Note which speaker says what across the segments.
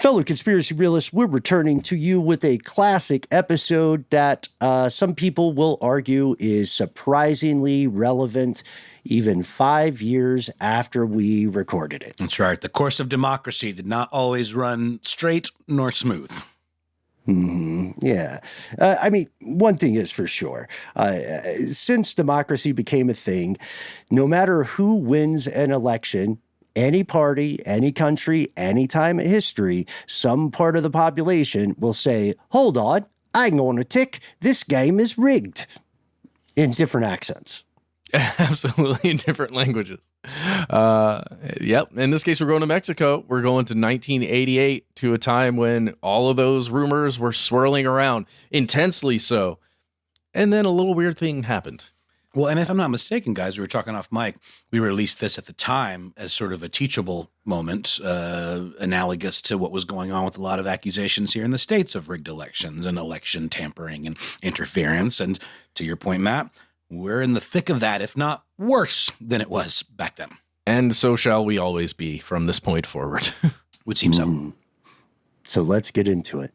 Speaker 1: Fellow conspiracy realists, we're returning to you with a classic episode that some people will argue is surprisingly relevant even 5 years after we recorded it.
Speaker 2: That's right. The course of democracy did not always run straight nor smooth.
Speaker 1: Yeah. I mean, one thing is for sure. Since democracy became a thing, no matter who wins an election, any party, any country, any time in history, some part of the population will say, hold on, hang on a tick, this game is rigged, in different accents.
Speaker 3: Absolutely, in different languages. Yep. In this case, we're going to Mexico. We're going to 1988, to a time when all of those rumors were swirling around, intensely so. And then a little weird thing happened.
Speaker 2: Well, and if I'm not mistaken, guys, we were talking off mic. We released this at the time as sort of a teachable moment, analogous to what was going on with a lot of accusations here in the States of rigged elections and election tampering and interference. And to your point, Matt, we're in the thick of that, if not worse than it was back then.
Speaker 3: And so shall we always be from this point forward.
Speaker 2: Would seem so.
Speaker 1: So let's get into it.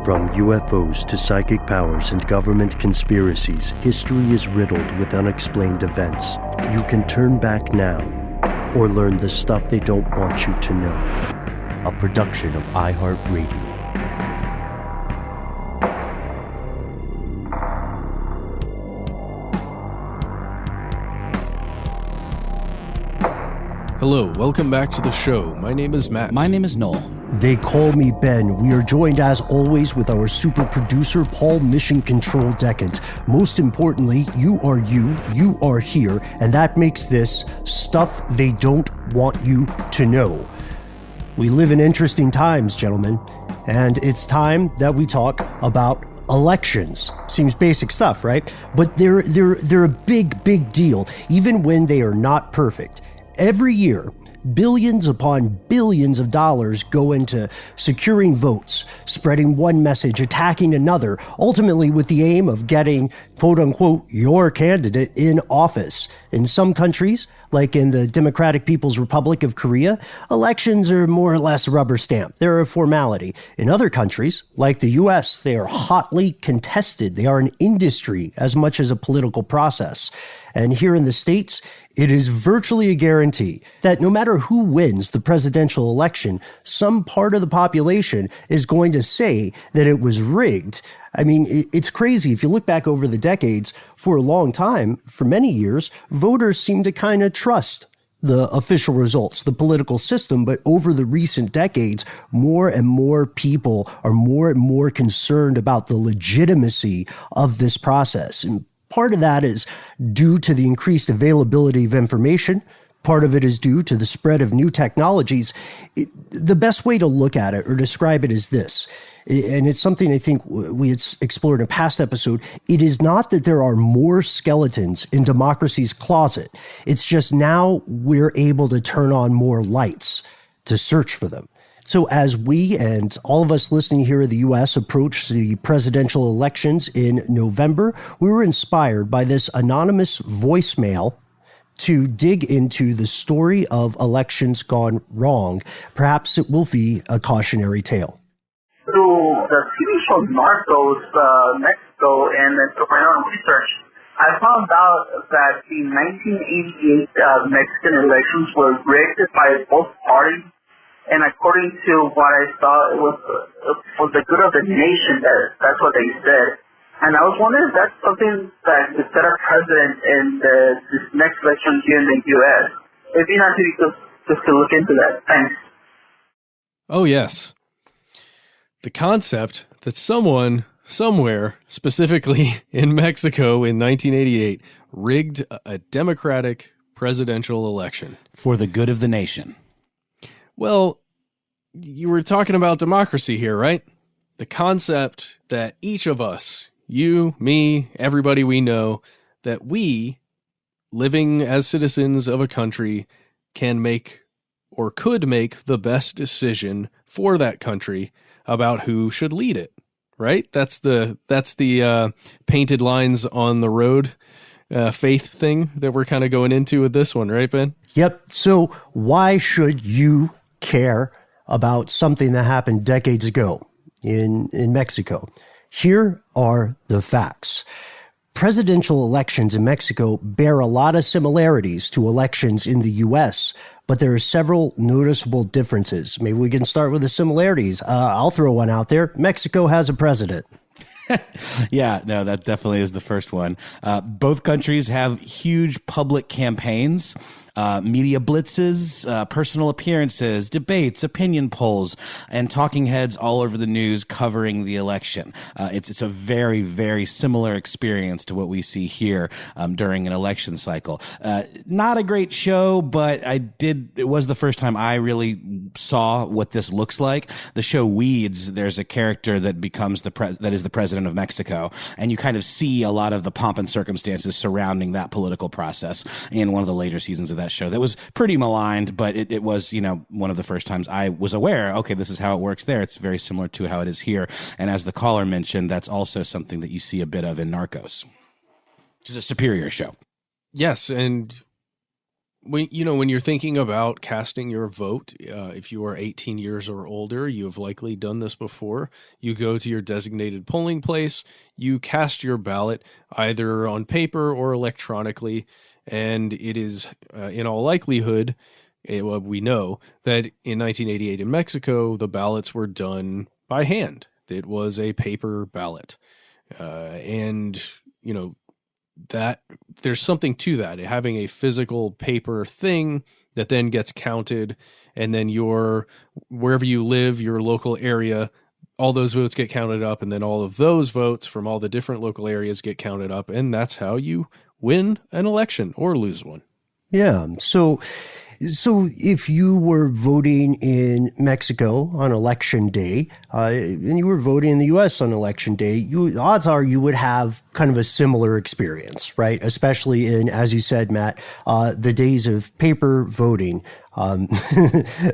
Speaker 4: From UFOs to psychic powers and government conspiracies, history is riddled with unexplained events. You can turn back now or learn the stuff they don't want you to know. A production of iHeartRadio.
Speaker 3: Hello, welcome back to the show. My name is Matt.
Speaker 2: My name is Noel.
Speaker 1: They call me Ben. We are joined as always with our super producer, Paul Mission Control Decant. Most importantly, you are here, and that makes this stuff they don't want you to know. We live in interesting times, gentlemen, and it's time that we talk about elections. Seems basic stuff, right? But they're a big deal, even when they are not perfect. Every year, billions upon billions of dollars go into securing votes, spreading one message, attacking another, ultimately with the aim of getting, quote unquote, your candidate in office. In some countries, like in the Democratic People's Republic of Korea, elections are more or less rubber stamp. They're a formality. In other countries, like the US, they are hotly contested. They are an industry as much as a political process. And here in the States, it is virtually a guarantee that no matter who wins the presidential election, some part of the population is going to say that it was rigged. I mean, it's crazy. If you look back over the decades, for a long time, for many years, voters seem to kind of trust the official results, the political system. But over the recent decades, more and more people are more and more concerned about the legitimacy of this process. And part of that is due to the increased availability of information. Part of it is due to the spread of new technologies. The best way to look at it or describe it is this, and it's something I think we had explored in a past episode. It is not that there are more skeletons in democracy's closet. It's just now we're able to turn on more lights to search for them. So as we and all of us listening here in the U.S. approach the presidential elections in November, we were inspired by this anonymous voicemail to dig into the story of elections gone wrong. Perhaps it will be a cautionary tale.
Speaker 5: Through the TV show Narcos, Mexico, and through my own research, I found out that the 1988 Mexican elections were rigged by both parties. And according to what I saw, it was for the good of the nation. That's what they said. And I was wondering if that's something that could set a precedent in this next election here in the U.S. If you're not just to look into that. Thanks.
Speaker 3: Oh, yes. The concept that someone, somewhere, specifically in Mexico in 1988, rigged a democratic presidential election.
Speaker 2: For the good of the nation.
Speaker 3: Well, you were talking about democracy here, right? The concept that each of us, you, me, everybody we know, that we, living as citizens of a country, can make or could make the best decision for that country about who should lead it, right? That's the painted lines on the road faith thing that we're kind of going into with this one, right, Ben?
Speaker 1: Yep. So why should you care about something that happened decades ago in Mexico. Here are the facts. Presidential elections in Mexico bear a lot of similarities to elections in the U.S., but there are several noticeable differences. Maybe we can start with the similarities. I'll throw one out there. Mexico has a president.
Speaker 6: Yeah, no, that definitely is the first one. Both countries have huge public campaigns, media blitzes, personal appearances, debates, opinion polls, and talking heads all over the news covering the election. It's a very, very similar experience to what we see here during an election cycle. Not a great show, but it was the first time I really saw what this looks like. The show Weeds, there's a character that becomes that is the president of Mexico, and you kind of see a lot of the pomp and circumstances surrounding that political process in one of the later seasons of that show. That was pretty maligned, but it was, one of the first times I was aware, okay, this is how it works there. It's very similar to how it is here. And as the caller mentioned, that's also something that you see a bit of in Narcos, which is a superior show.
Speaker 3: Yes, and when you're thinking about casting your vote, if you are 18 years or older, you have likely done this before. You go to your designated polling place, you cast your ballot either on paper or electronically, and it is, in all likelihood, we know that in 1988 in Mexico, the ballots were done by hand. It was a paper ballot. That there's something to that, having a physical paper thing that then gets counted, and then wherever you live, your local area, all those votes get counted up, and then all of those votes from all the different local areas get counted up, and that's how you win an election or lose one.
Speaker 1: Yeah. So if you were voting in Mexico on election day, and you were voting in the U.S. on election day, odds are you would have kind of a similar experience, right? Especially in, as you said, Matt, the days of paper voting.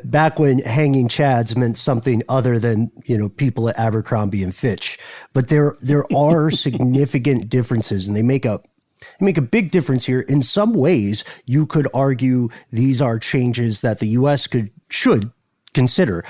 Speaker 1: Back when hanging chads meant something other than, people at Abercrombie and Fitch. But there are significant differences, and they make a big difference here. In some ways, you could argue these are changes that the U.S. should consider.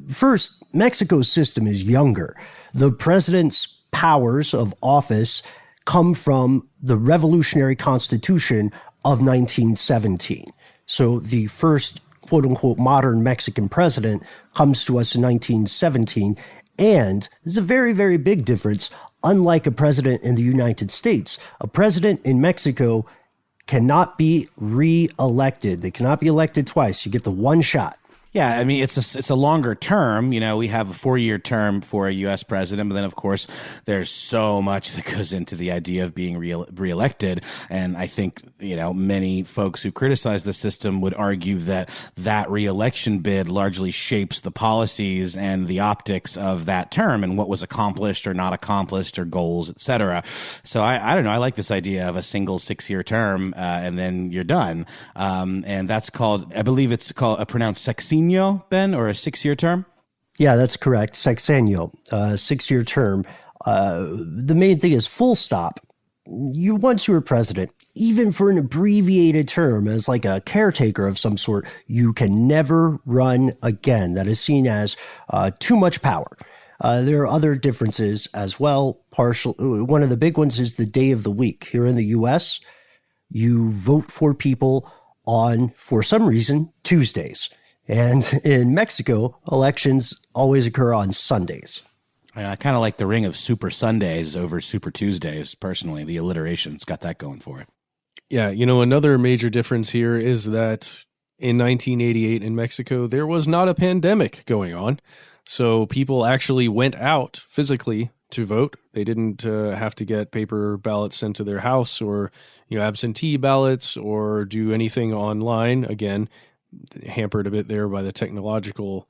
Speaker 1: First, Mexico's system is younger. The president's powers of office come from the revolutionary constitution of 1917. So the first quote unquote modern Mexican president comes to us in 1917. And there's a very, very big difference. Unlike a president in the United States, a president in Mexico cannot be re-elected. They cannot be elected twice. You get the one shot.
Speaker 6: Yeah, I mean, it's a longer term. We have a 4-year term for a U.S. president, but then, of course, there's so much that goes into the idea of being reelected. And I think, many folks who criticize the system would argue that reelection bid largely shapes the policies and the optics of that term and what was accomplished or not accomplished or goals, et cetera. So I don't know. I like this idea of a single 6-year term, and then you're done. And that's called, I believe it's pronounced sexenio, Ben, or a 6-year term?
Speaker 1: Yeah, that's correct. Sexenio, 6-year term. The main thing is full stop. Once you were president, even for an abbreviated term as like a caretaker of some sort, you can never run again. That is seen as too much power. There are other differences as well. One of the big ones is the day of the week. Here in the U.S., you vote for people on, for some reason, Tuesdays. And in Mexico, elections always occur on Sundays.
Speaker 6: I kind of like the ring of Super Sundays over Super Tuesdays, personally. The alliteration's got that going for it.
Speaker 3: Yeah, another major difference here is that in 1988 in Mexico, there was not a pandemic going on. So people actually went out physically to vote. They didn't have to get paper ballots sent to their house or, absentee ballots or do anything online. Again, hampered a bit there by the technological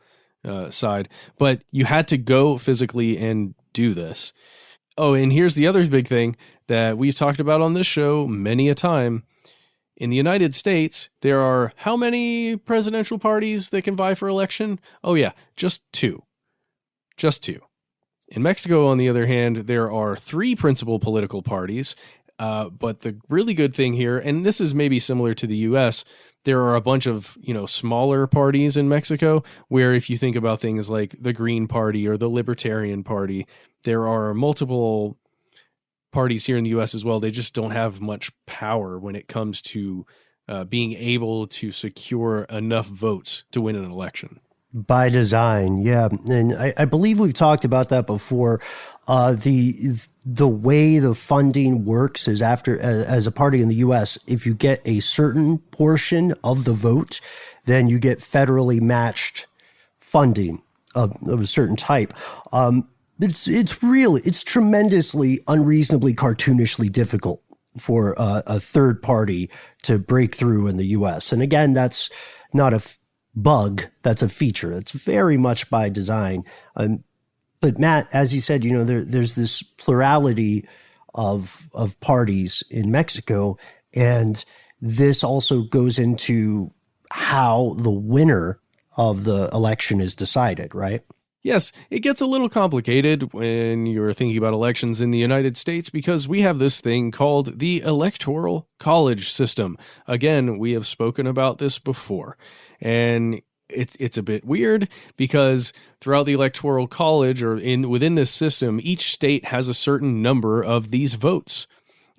Speaker 3: side, but you had to go physically and do this. Oh, and here's the other big thing that we've talked about on this show many a time. In the United States, there are how many presidential parties that can vie for election? Oh yeah, just two. Just two. In Mexico, on the other hand, there are 3 principal political parties. But the really good thing here, and this is maybe similar to the U.S., there are a bunch of, smaller parties in Mexico where if you think about things like the Green Party or the Libertarian Party, there are multiple parties here in the U.S. as well. They just don't have much power when it comes to being able to secure enough votes to win an election.
Speaker 1: By design, yeah. And I believe we've talked about that before. The way the funding works is as a party in the U.S., if you get a certain portion of the vote, then you get federally matched funding of a certain type. It's tremendously, unreasonably, cartoonishly difficult for a third party to break through in the U.S. And again, that's not a bug, that's a feature. It's very much by design. But Matt, as you said, there's this plurality of parties in Mexico, and this also goes into how the winner of the election is decided, right?
Speaker 3: Yes, it gets a little complicated when you're thinking about elections in the United States because we have this thing called the Electoral College system. Again, we have spoken about this before, and it's a bit weird because throughout the Electoral College or within this system, each state has a certain number of these votes.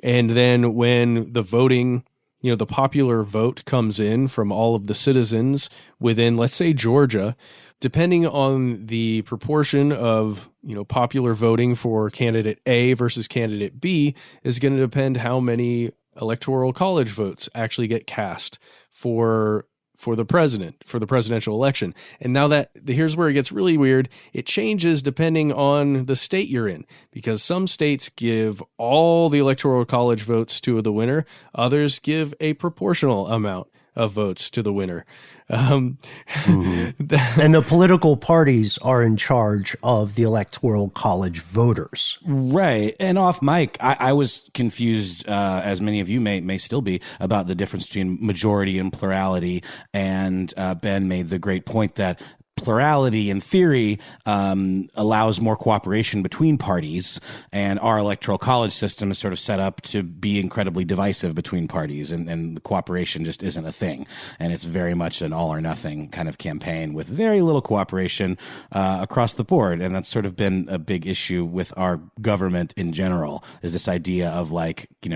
Speaker 3: And then when the voting, the popular vote comes in from all of the citizens within, let's say, Georgia, depending on the proportion of, popular voting for candidate A versus candidate B is going to depend how many Electoral College votes actually get cast for the presidential election. And now here's where it gets really weird. It changes depending on the state you're in, because some states give all the Electoral College votes to the winner. Others give a proportional amount of votes to the winner.
Speaker 1: And the political parties are in charge of the Electoral College voters.
Speaker 6: Right. And off mic, I was confused, as many of you may still be, about the difference between majority and plurality. And Ben made the great point that plurality in theory allows more cooperation between parties, and our electoral college system is sort of set up to be incredibly divisive between parties, and the cooperation just isn't a thing, and it's very much an all or nothing kind of campaign with very little cooperation across the board. And that's sort of been a big issue with our government in general, is this idea of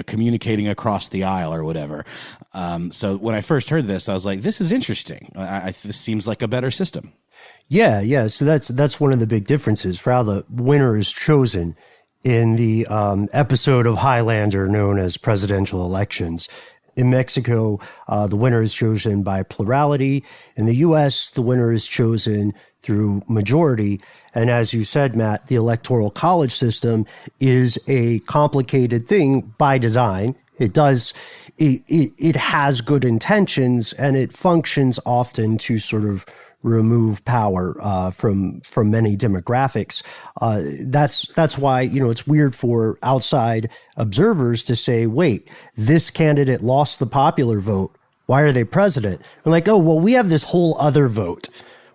Speaker 6: communicating across the aisle or whatever. So when I first heard this, I was like, this is interesting. This seems like a better system.
Speaker 1: Yeah. So that's one of the big differences for how the winner is chosen in the episode of Highlander known as presidential elections. In Mexico, the winner is chosen by plurality. In the U.S., the winner is chosen through majority. And as you said, Matt, the Electoral College system is a complicated thing by design. It has good intentions, and it functions often to sort of remove power from many demographics. That's why it's weird for outside observers to say, wait, this candidate lost the popular vote. Why are they president? I'm like, oh, well, we have this whole other vote.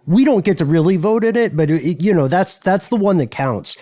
Speaker 1: We don't get to really vote in it, but that's the one that counts.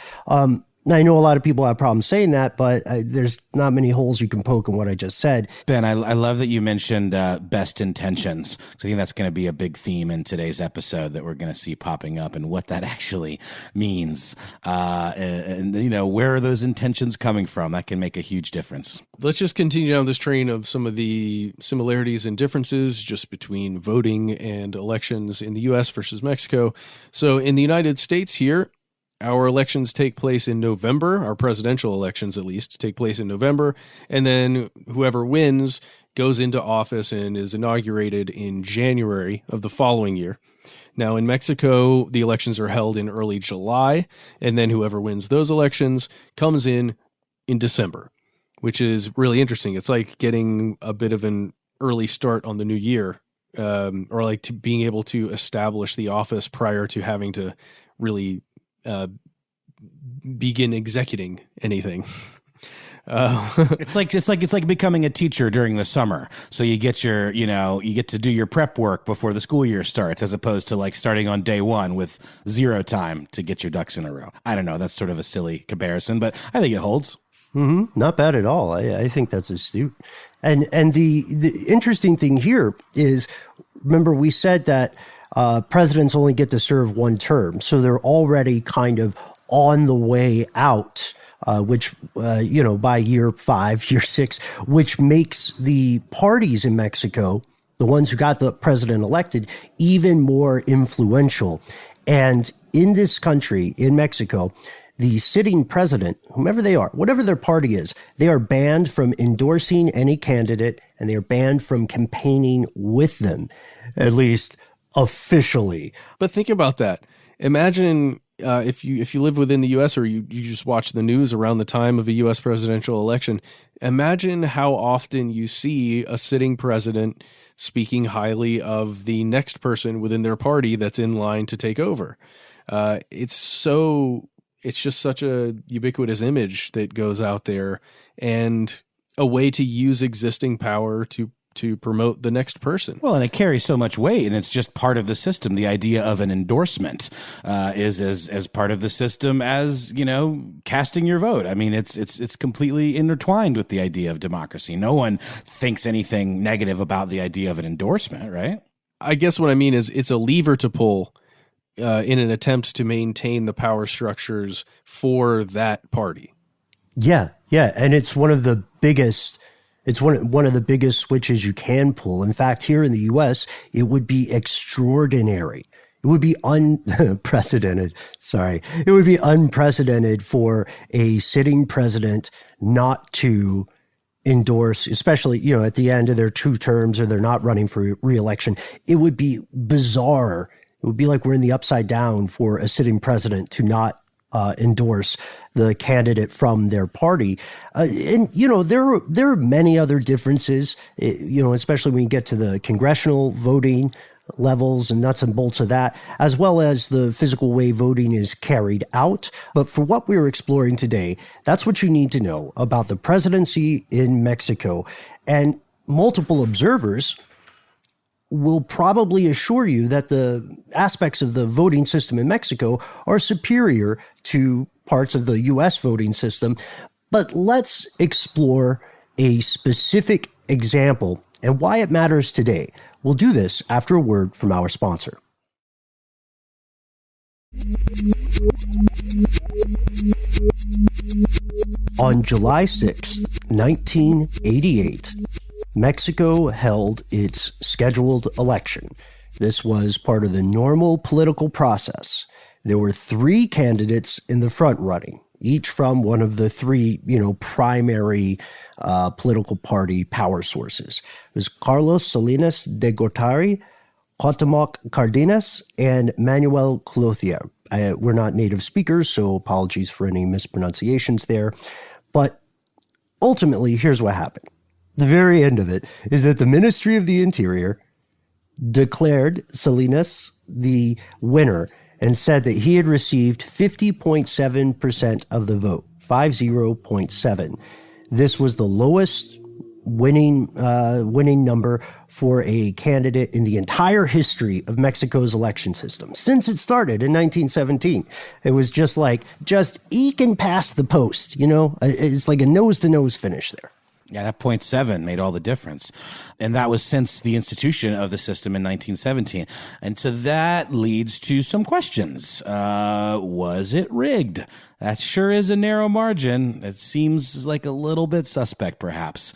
Speaker 1: I know a lot of people have problems saying that, but there's not many holes you can poke in what I just said.
Speaker 6: Ben, I love that you mentioned best intentions, because I think that's going to be a big theme in today's episode that we're going to see popping up, and what that actually means. And where are those intentions coming from? That can make a huge difference.
Speaker 3: Let's just continue down this train of some of the similarities and differences just between voting and elections in the U.S. versus Mexico. So in the United States here, our elections take place in November. Our presidential elections, at least, take place in November. And then whoever wins goes into office and is inaugurated in January of the following year. Now, in Mexico, the elections are held in early July. And then whoever wins those elections comes in December, which is really interesting. It's like getting a bit of an early start on the new year, or like to being able to establish the office prior to having to really begin executing anything.
Speaker 6: It's like becoming a teacher during the summer. So you get you get to do your prep work before the school year starts, as opposed to starting on day one with zero time to get your ducks in a row. I don't know. That's sort of a silly comparison, but I think it holds.
Speaker 1: Not bad at all. I think that's astute. And the interesting thing here is, remember we said that presidents only get to serve one term, so they're already kind of on the way out, which by year 5, year 6, which makes the parties in Mexico, the ones who got the president elected, even more influential. And in this country, in Mexico, the sitting president, whomever they are, whatever their party is, they are banned from endorsing any candidate, and they are banned from campaigning with them, at least officially.
Speaker 3: But think about that. Imagine if you live within the U.S. or you just watch the news around the time of a U.S. presidential election. Imagine how often you see a sitting president speaking highly of the next person within their party that's in line to take over. It's just such a ubiquitous image that goes out there, and a way to use existing power to promote the next person.
Speaker 6: Well, and it carries so much weight, and it's just part of the system. The idea of an endorsement is as part of the system as, casting your vote. I mean, it's completely intertwined with the idea of democracy. No one thinks anything negative about the idea of an endorsement, right?
Speaker 3: I guess what I mean is it's a lever to pull in an attempt to maintain the power structures for that party. Yeah,
Speaker 1: and it's one of the biggest. It's one of the biggest switches you can pull. In fact, here in the U.S., it would be extraordinary. It would be unprecedented. It would be unprecedented for a sitting president not to endorse, especially, at the end of their 2 terms, or they're not running for re-election. It would be bizarre. It would be like we're in the upside down for a sitting president to not endorse the candidate from their party. There are many other differences, especially when you get to the congressional voting levels and nuts and bolts of that, as well as the physical way voting is carried out. But for what we're exploring today, that's what you need to know about the presidency in Mexico. And multiple observers will probably assure you that the aspects of the voting system in Mexico are superior to parts of the U.S. voting system. But let's explore a specific example and why it matters today. We'll do this after a word from our sponsor. On July 6, 1988, Mexico held its scheduled election. This was part of the normal political process. There were 3 candidates in the front running, each from one of the 3, primary political party power sources. It was Carlos Salinas de Gortari, Cuauhtémoc Cárdenas, and Manuel Cloutier. We're not native speakers, so apologies for any mispronunciations there. But ultimately, here's what happened. The very end of it is that the Ministry of the Interior declared Salinas the winner and said that he had received 50.7% of the vote, 50.7. This was the lowest winning number for a candidate in the entire history of Mexico's election system since it started in 1917. It was just eking past the post, It's like a nose-to-nose finish there.
Speaker 6: Yeah, that 0.7 made all the difference. And that was since the institution of the system in 1917. And so that leads to some questions. Was it rigged? That sure is a narrow margin. It seems like a little bit suspect, perhaps.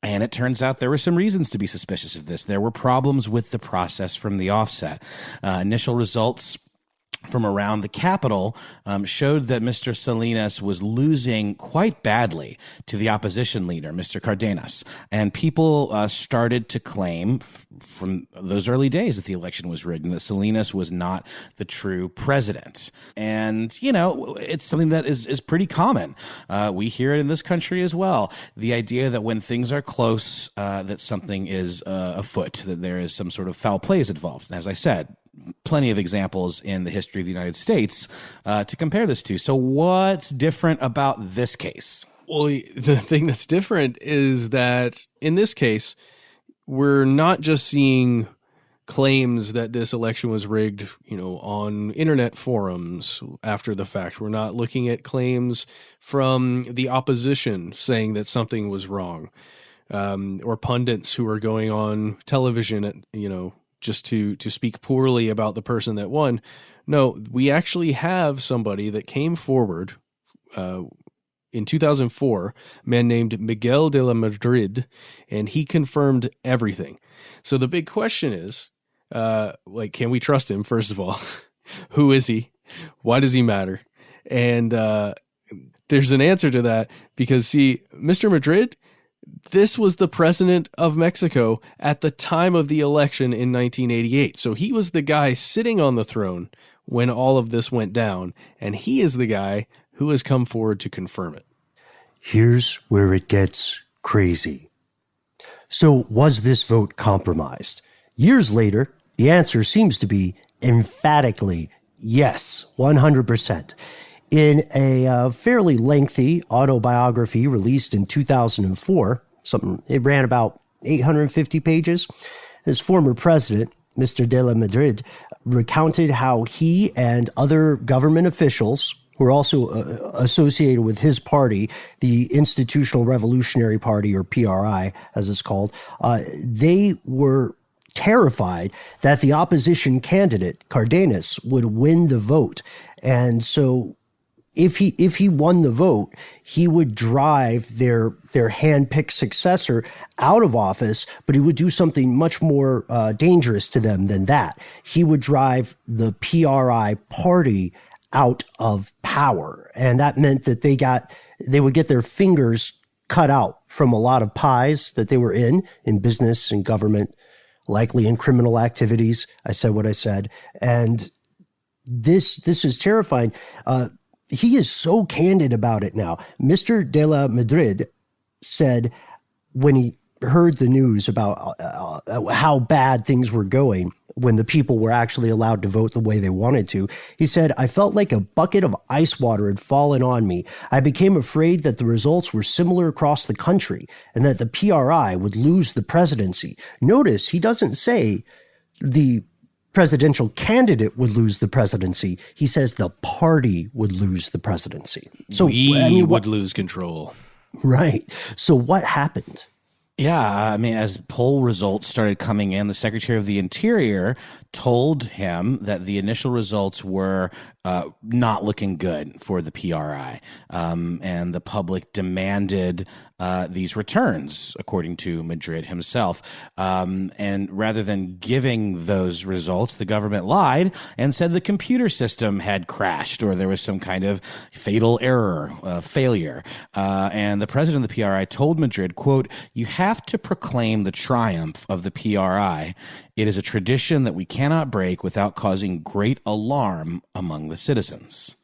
Speaker 6: And it turns out there were some reasons to be suspicious of this. There were problems with the process from the offset. Initial results from around the capital showed that Mr. Salinas was losing quite badly to the opposition leader, Mr. Cárdenas. And people started to claim from those early days that the election was rigged and that Salinas was not the true president. And, it's something that is pretty common. We hear it in this country as well. The idea that when things are close, that something is afoot, that there is some sort of foul plays involved. And as I said, plenty of examples in the history of the United States to compare this to. So what's different about this case?
Speaker 3: Well, the thing that's different is that in this case, we're not just seeing claims that this election was rigged, on internet forums after the fact. We're not looking at claims from the opposition saying that something was wrong, or pundits who are going on television, just to speak poorly about the person that won. No, we actually have somebody that came forward in 2004, a man named Miguel de la Madrid, and he confirmed everything. So the big question is, can we trust him, first of all? Who is he? Why does he matter? And there's an answer to that because, see, Mr. Madrid, this was the president of Mexico at the time of the election in 1988. So he was the guy sitting on the throne when all of this went down, and he is the guy who has come forward to confirm it.
Speaker 1: Here's where it gets crazy. So was this vote compromised? Years later, the answer seems to be emphatically yes, 100%. In a fairly lengthy autobiography released in 2004, it ran about 850 pages, his former president, Mr. de la Madrid, recounted how he and other government officials who were also associated with his party, the Institutional Revolutionary Party, or PRI, as it's called, they were terrified that the opposition candidate, Cardenas, would win the vote. And so if he won the vote, he would drive their hand-picked successor out of office, but he would do something much more dangerous to them than that. He would drive the PRI party out of power. And that meant that they would get their fingers cut out from a lot of pies that they were in business and government, likely in criminal activities. I said what I said. And this is terrifying. He is so candid about it now. Mr. de la Madrid said when he heard the news about how bad things were going, when the people were actually allowed to vote the way they wanted to, he said, "I felt like a bucket of ice water had fallen on me. I became afraid that the results were similar across the country and that the PRI would lose the presidency." Notice he doesn't say the presidential candidate would lose the presidency. He says the party would lose the presidency. So
Speaker 3: we would lose control.
Speaker 1: Right. So what happened?
Speaker 6: Yeah, I mean, as poll results started coming in, the Secretary of the Interior told him that the initial results were not looking good for the PRI, and the public demanded these returns, according to Madrid himself. And rather than giving those results, the government lied and said the computer system had crashed or there was some kind of fatal error, failure. And the president of the PRI told Madrid, quote, "You have to proclaim the triumph of the PRI. It is a tradition that we cannot break without causing great alarm among the citizens."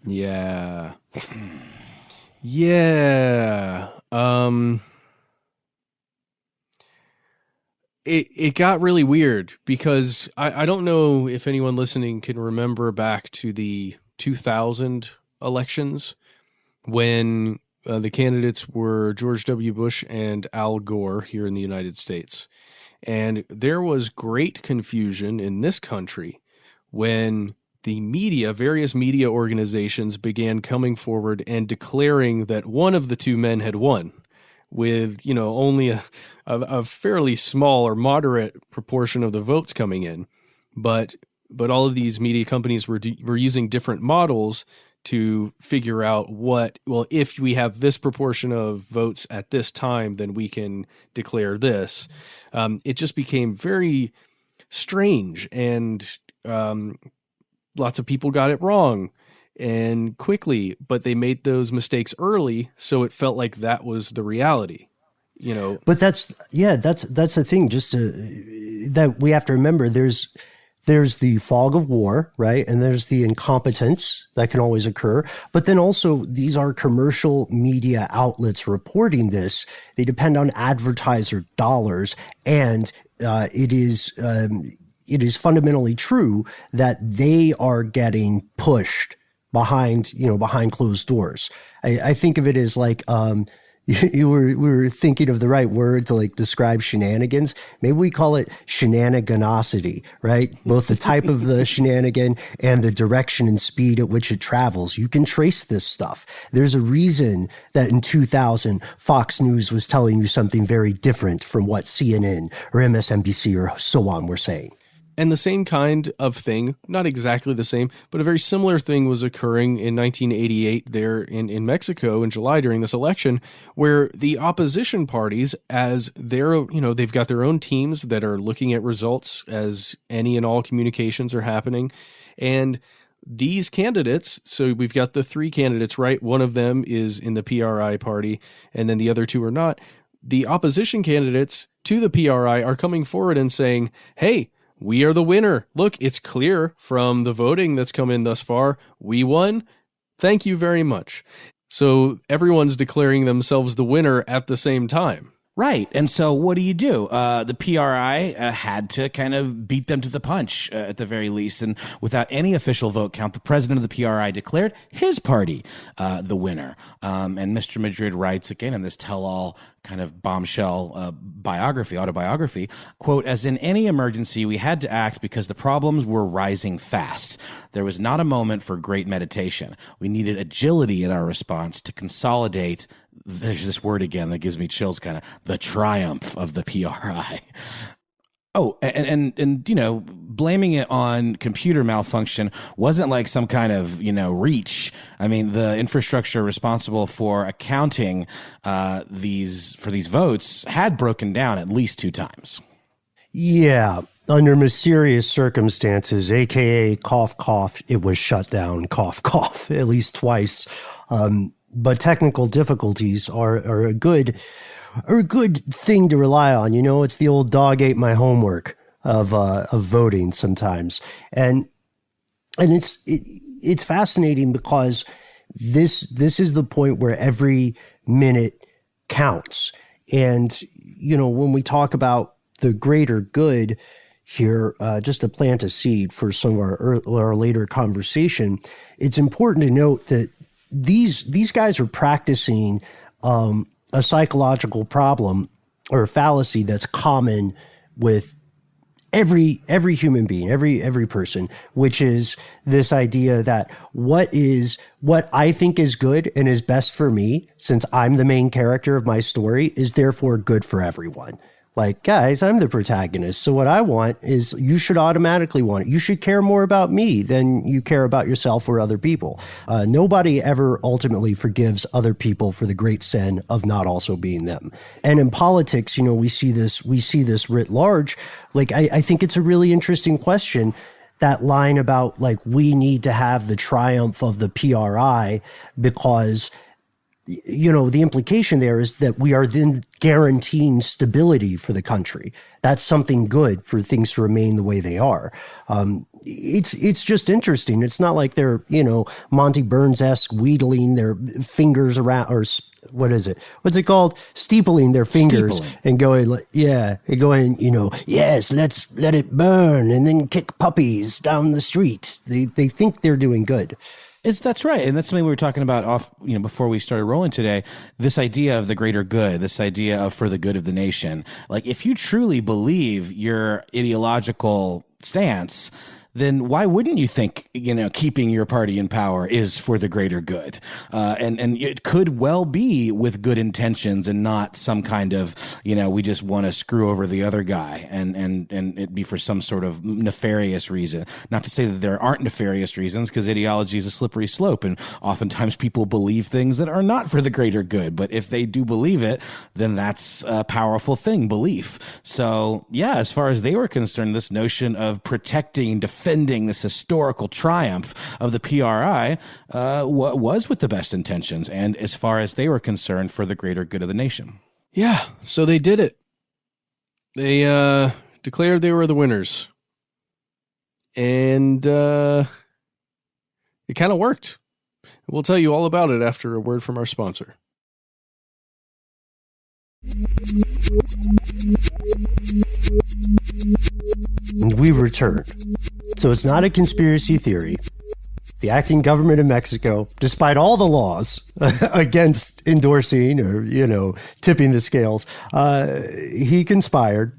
Speaker 3: Yeah. Yeah. It got really weird because I don't know if anyone listening can remember back to the 2000 elections when the candidates were George W. Bush and Al Gore here in the United States. And there was great confusion in this country when the media, various media organizations began coming forward and declaring that one of the two men had won with, only a fairly small or moderate proportion of the votes coming in. But all of these media companies were using different models to figure out if we have this proportion of votes at this time, then we can declare this. It just became very strange, and lots of people got it wrong and quickly, but they made those mistakes early, so it felt like that was the reality.
Speaker 1: But that's the thing. That we have to remember. There's the fog of war, right? And there's the incompetence that can always occur. But then also these are commercial media outlets reporting this. They depend on advertiser dollars. And it is fundamentally true that they are getting pushed behind closed doors. I think of it as like, we were thinking of the right word to like describe shenanigans. Maybe we call it shenaniganosity, right? Both the type of the shenanigan and the direction and speed at which it travels. You can trace this stuff. There's a reason that in 2000, Fox News was telling you something very different from what CNN or MSNBC or so on were saying.
Speaker 3: And the same kind of thing, not exactly the same, but a very similar thing was occurring in 1988 there in Mexico in July during this election, where the opposition parties, as they're, they've got their own teams that are looking at results as any and all communications are happening. And these candidates, so we've got the three candidates, right? One of them is in the PRI party, and then the other two are not. The opposition candidates to the PRI are coming forward and saying, hey, we are the winner. Look, it's clear from the voting that's come in thus far. We won. Thank you very much. So everyone's declaring themselves the winner at the same time.
Speaker 6: Right. And so what do? The PRI had to kind of beat them to the punch at the very least. And without any official vote count, the president of the PRI declared his party the winner. And Mr. Madrid writes again in this tell-all kind of bombshell autobiography, quote, as in any emergency, we had to act because the problems were rising fast. There was not a moment for great meditation. We needed agility in our response to consolidate. There's this word again that gives me chills, kind of the triumph of the PRI. Oh, and blaming it on computer malfunction wasn't like some kind of, reach. I mean, the infrastructure responsible for accounting these votes had broken down at least 2 times.
Speaker 1: Yeah, under mysterious circumstances, aka cough, cough, it was shut down, cough, cough, at least twice. But technical difficulties are a good thing to rely on. It's the old dog ate my homework of voting sometimes. And it's fascinating because this is the point where every minute counts. And, when we talk about the greater good here, just to plant a seed for some of our later conversation, it's important to note that these guys are practicing a psychological problem or a fallacy that's common with every human being, every person, which is this idea that what I think is good and is best for me, since I'm the main character of my story, is therefore good for everyone. Like, guys, I'm the protagonist. So what I want is you should automatically want it. You should care more about me than you care about yourself or other people. Nobody ever ultimately forgives other people for the great sin of not also being them. And in politics, we see this writ large. Like, I think it's a really interesting question. That line about like, we need to have the triumph of the PRI because the implication there is that we are then guaranteeing stability for the country. That's something good for things to remain the way they are. It's just interesting. It's not like they're, Monty Burns-esque wheedling their fingers around, or what is it? What's it called? Steepling their fingers and going, yes, let's let it burn and then kick puppies down the street. They think they're doing good.
Speaker 6: That's right. And that's something we were talking about before we started rolling today, this idea of the greater good, this idea of for the good of the nation. Like, if you truly believe your ideological stance, then why wouldn't you think, keeping your party in power is for the greater good? And it could well be with good intentions and not some kind of, we just want to screw over the other guy and it be for some sort of nefarious reason. Not to say that there aren't nefarious reasons, because ideology is a slippery slope and oftentimes people believe things that are not for the greater good. But if they do believe it, then that's a powerful thing, belief. So yeah, as far as they were concerned, this notion of protecting, defending this historical triumph of the PRI was with the best intentions, and as far as they were concerned, for the greater good of the nation.
Speaker 3: Yeah, so they did it. They declared they were the winners. And it kind of worked. We'll tell you all about it after a word from our sponsor.
Speaker 1: And we returned. So it's not a conspiracy theory. the acting government of Mexico, despite all the laws against endorsing or, tipping the scales, he conspired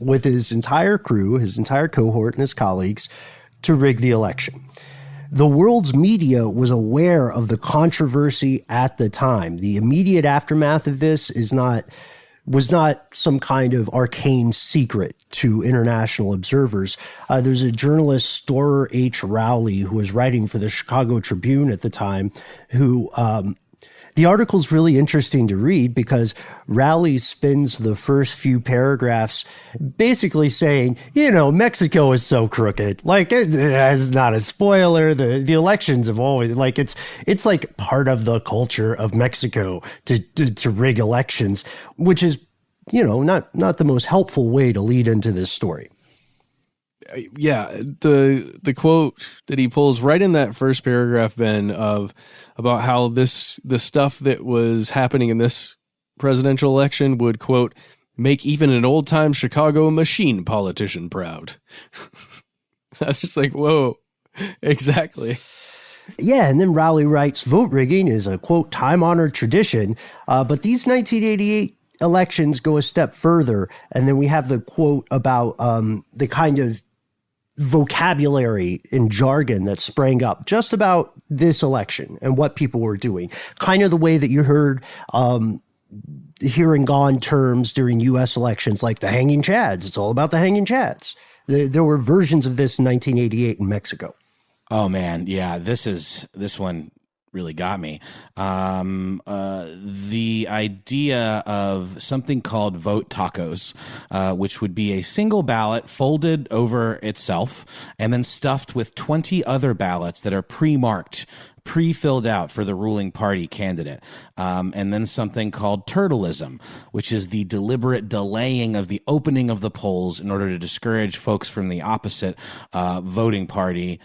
Speaker 1: with his entire crew, his entire cohort, and his colleagues to rig the election. The world's media was aware of the controversy at the time. The immediate aftermath of this was not some kind of arcane secret to international observers. There's a journalist, Storer H. Rowley, who was writing for the Chicago Tribune at the time, who the article's really interesting to read because Rowley spends the first few paragraphs basically saying, Mexico is so crooked. Like, it's not a spoiler. The elections have always, like, it's like part of the culture of Mexico to rig elections, which is, not the most helpful way to lead into this story.
Speaker 3: Yeah, the quote that he pulls right in that first paragraph, Ben, about how the stuff that was happening in this presidential election would, quote, make even an old-time Chicago machine politician proud. That's just like, whoa, exactly.
Speaker 1: Yeah, and then Rowley writes, vote rigging is a, quote, time-honored tradition, but these 1988 elections go a step further. And then we have the quote about the kind of vocabulary and jargon that sprang up just about this election and what people were doing. Kind of the way that you heard here and gone terms during U.S. elections, like the hanging chads. It's all about the hanging chads. There were versions of this in 1988 in Mexico.
Speaker 6: Oh man, yeah, this one really got me. The idea of something called vote tacos, which would be a single ballot folded over itself and then stuffed with 20 other ballots that are pre-marked, pre-filled out for the ruling party candidate. And then something called turtleism, which is the deliberate delaying of the opening of the polls in order to discourage folks from the opposite voting party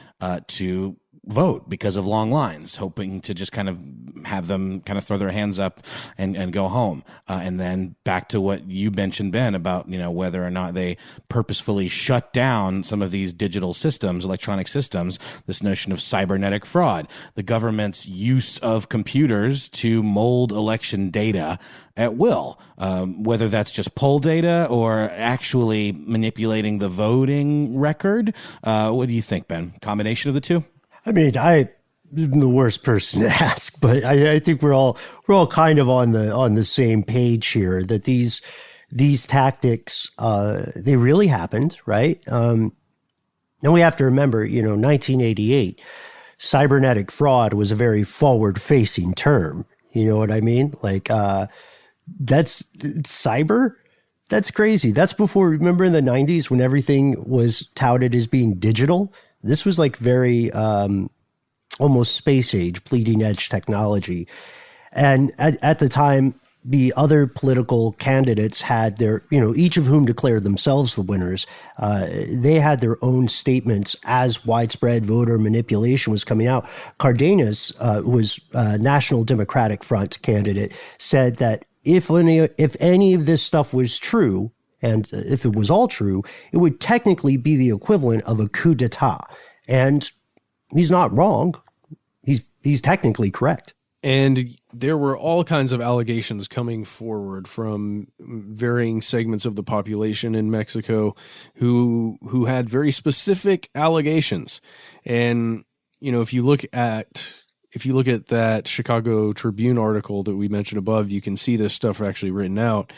Speaker 6: to vote because of long lines, hoping to just kind of have them kind of throw their hands up and go home. And then back to what you mentioned, Ben, about, whether or not they purposefully shut down some of these digital systems, electronic systems, this notion of cybernetic fraud, the government's use of computers to mold election data at will, whether that's just poll data or actually manipulating the voting record. What do you think, Ben? Combination of the two?
Speaker 1: I mean, I'm the worst person to ask, but I think we're all kind of on the same page here that these tactics they really happened, right? And we have to remember, 1988, cybernetic fraud was a very forward-facing term. You know what I mean? Like that's cyber. That's crazy. That's before. Remember in the 90s when everything was touted as being digital. This was like very almost space age, bleeding edge technology. And at the time, the other political candidates had their, each of whom declared themselves the winners. They had their own statements as widespread voter manipulation was coming out. Cardenas, who was a National Democratic Front candidate, said that if any of this stuff was true, and if it was all true, it would technically be the equivalent of a coup d'etat. And he's not wrong. He's technically correct.
Speaker 3: And there were all kinds of allegations coming forward from varying segments of the population in Mexico who had very specific allegations. And, if you look at that Chicago Tribune article that we mentioned above, you can see this stuff actually written out.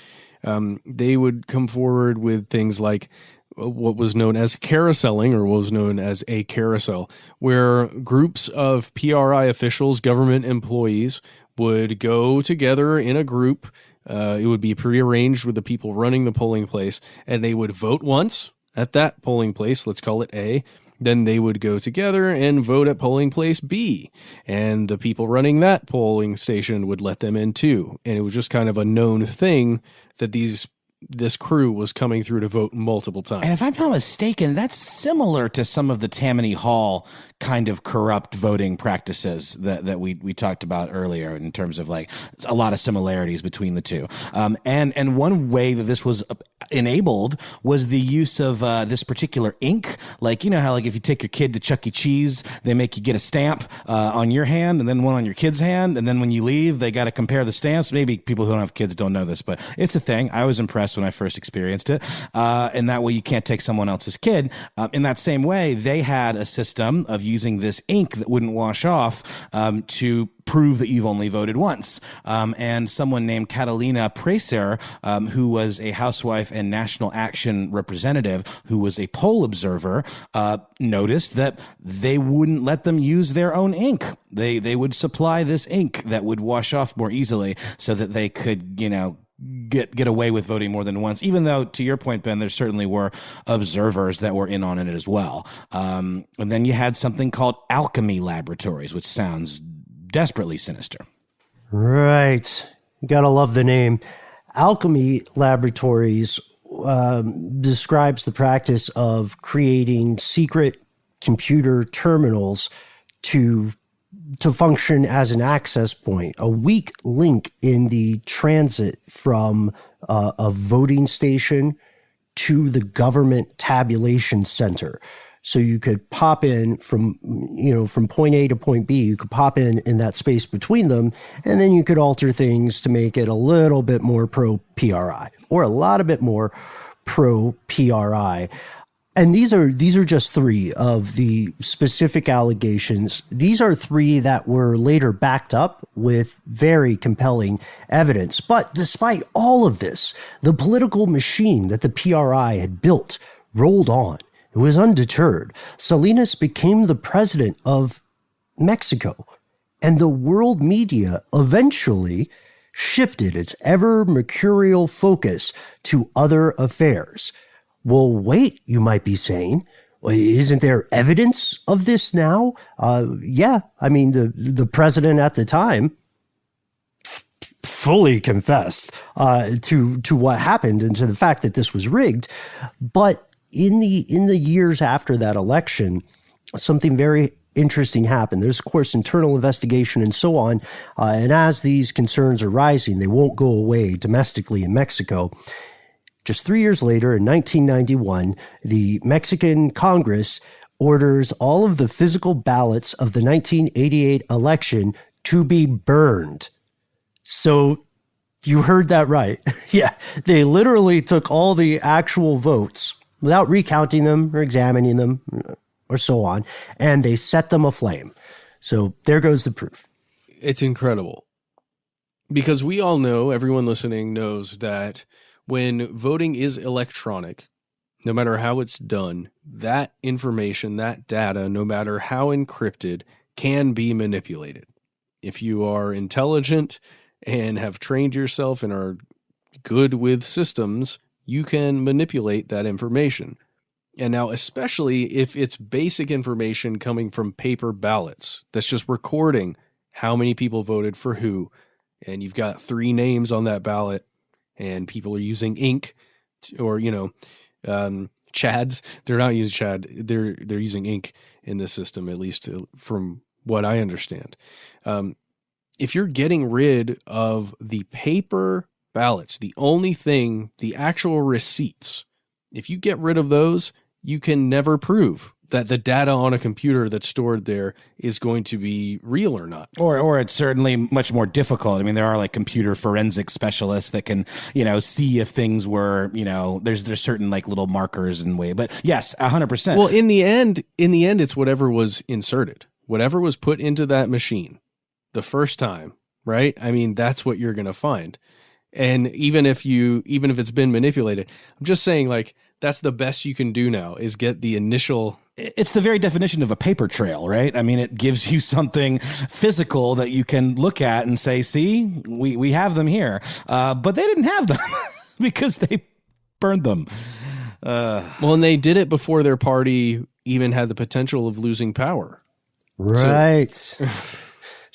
Speaker 3: They would come forward with things like what was known as carouseling, or what was known as a carousel, where groups of PRI officials, government employees, would go together in a group. It would be prearranged with the people running the polling place, and they would vote once at that polling place. Let's call it A. Then they would go together and vote at polling place B, and the people running that polling station would let them in too. And it was just kind of a known thing that these this crew was coming through to vote multiple times.
Speaker 6: And if I'm not mistaken, that's similar to some of the Tammany Hall kind of corrupt voting practices that we talked about earlier, in terms of like a lot of similarities between the two. And one way that this was enabled was the use of this particular ink. Like, you know how like if you take your kid to Chuck E. Cheese, they make you get a stamp on your hand and then one on your kid's hand, and then when you leave, they got to compare the stamps. Maybe people who don't have kids don't know this, but it's a thing. I was impressed when I first experienced it. And that way you can't take someone else's kid. In that same way, they had a system of using this ink that wouldn't wash off to prove that you've only voted once. And someone named Catalina Precer, who was a housewife and National Action representative, who was a poll observer, noticed that they wouldn't let them use their own ink. They would supply this ink that would wash off more easily so that they could, you know, get away with voting more than once, even though, to your point, Ben, there certainly were observers that were in on it as well. And then you had something called alchemy laboratories, which sounds desperately sinister.
Speaker 1: Right. You gotta love the name. Alchemy laboratories describes the practice of creating secret computer terminals to function as an access point, a weak link in the transit from a voting station to the government tabulation center. So you could pop in from point A to point B, you could pop in that space between them, and then you could alter things to make it a little bit more pro-PRI or a lot of bit more pro-PRI. And these are just three of the specific allegations. These are three that were later backed up with very compelling evidence. But despite all of this, the political machine that the PRI had built rolled on. It was undeterred. Salinas became the president of Mexico, and the world media eventually shifted its ever mercurial focus to other affairs. Well, wait, you might be saying, well, isn't there evidence of this now? Yeah, I mean, the president at the time fully confessed to what happened and to the fact that this was rigged. But in the years after that election, something very interesting happened. There's, of course, internal investigation and so on. And as these concerns are rising, they won't go away domestically in Mexico. Just 3 years later, in 1991, the Mexican Congress orders all of the physical ballots of the 1988 election to be burned. So you heard that right. Yeah, they literally took all the actual votes without recounting them or examining them or so on, and they set them aflame. So there goes the proof.
Speaker 3: It's incredible. Because we all know, everyone listening knows that when voting is electronic, no matter how it's done, that information, that data, no matter how encrypted, can be manipulated. If you are intelligent and have trained yourself and are good with systems, you can manipulate that information. And now, especially if it's basic information coming from paper ballots, that's just recording how many people voted for who, and you've got 3 names on that ballot, and people are using ink, or, chads. They're not using chad. They're using ink in this system, at least from what I understand. If you're getting rid of the paper ballots, the only thing, the actual receipts, if you get rid of those, you can never prove that the data on a computer that's stored there is going to be real or not.
Speaker 6: Or it's certainly much more difficult. I mean, there are like computer forensic specialists that can, see if things were, there's certain like little markers and way. But yes, 100%.
Speaker 3: Well, in the end, it's whatever was inserted, whatever was put into that machine the first time, right? I mean, that's what you're going to find. And even if it's been manipulated, I'm just saying, like, that's the best you can do now is get the initial.
Speaker 6: It's the very definition of a paper trail, right? I mean, it gives you something physical that you can look at and say, see, we have them here. But they didn't have them because they burned them.
Speaker 3: Well, and they did it before their party even had the potential of losing power.
Speaker 1: Right.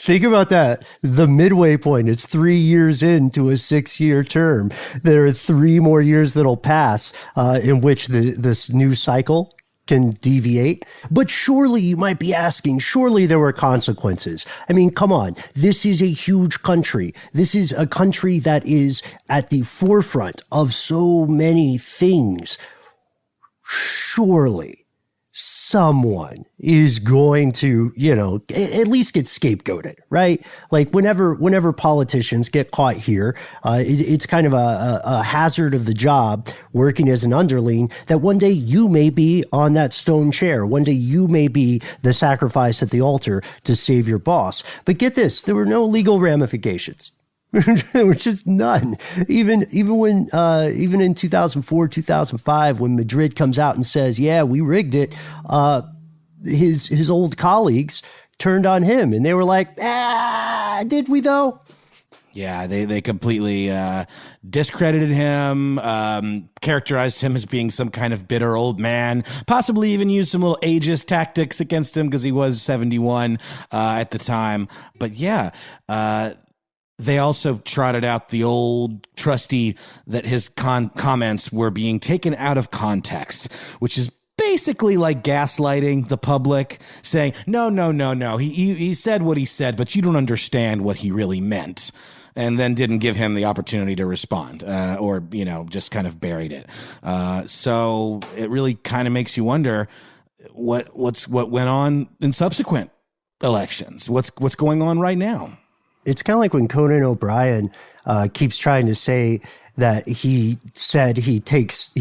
Speaker 1: Think about that. The midway point, it's 3 years into a 6-year term. There are 3 more years that'll pass in which this new cycle can deviate. But surely you might be asking, surely there were consequences. I mean, come on. This is a huge country. This is a country that is at the forefront of so many things. Surely someone is going to, at least get scapegoated, right? Like whenever politicians get caught here, it's kind of a hazard of the job working as an underling that one day you may be on that stone chair. One day you may be the sacrifice at the altar to save your boss. But get this, there were no legal ramifications. There were just none. Even in 2004, 2005, when Madrid comes out and says, "Yeah, we rigged it," his old colleagues turned on him, and they were like, "Did we though?"
Speaker 6: Yeah, they completely discredited him, characterized him as being some kind of bitter old man, possibly even used some little ageist tactics against him because he was 71 at the time. But yeah. They also trotted out the old trusty that his comments were being taken out of context, which is basically like gaslighting the public, saying, no. He said what he said, but you don't understand what he really meant. And then didn't give him the opportunity to respond, or, just kind of buried it. So it really kind of makes you wonder what went on in subsequent elections. What's going on right now?
Speaker 1: It's kind of like when Conan O'Brien keeps trying to say that he said he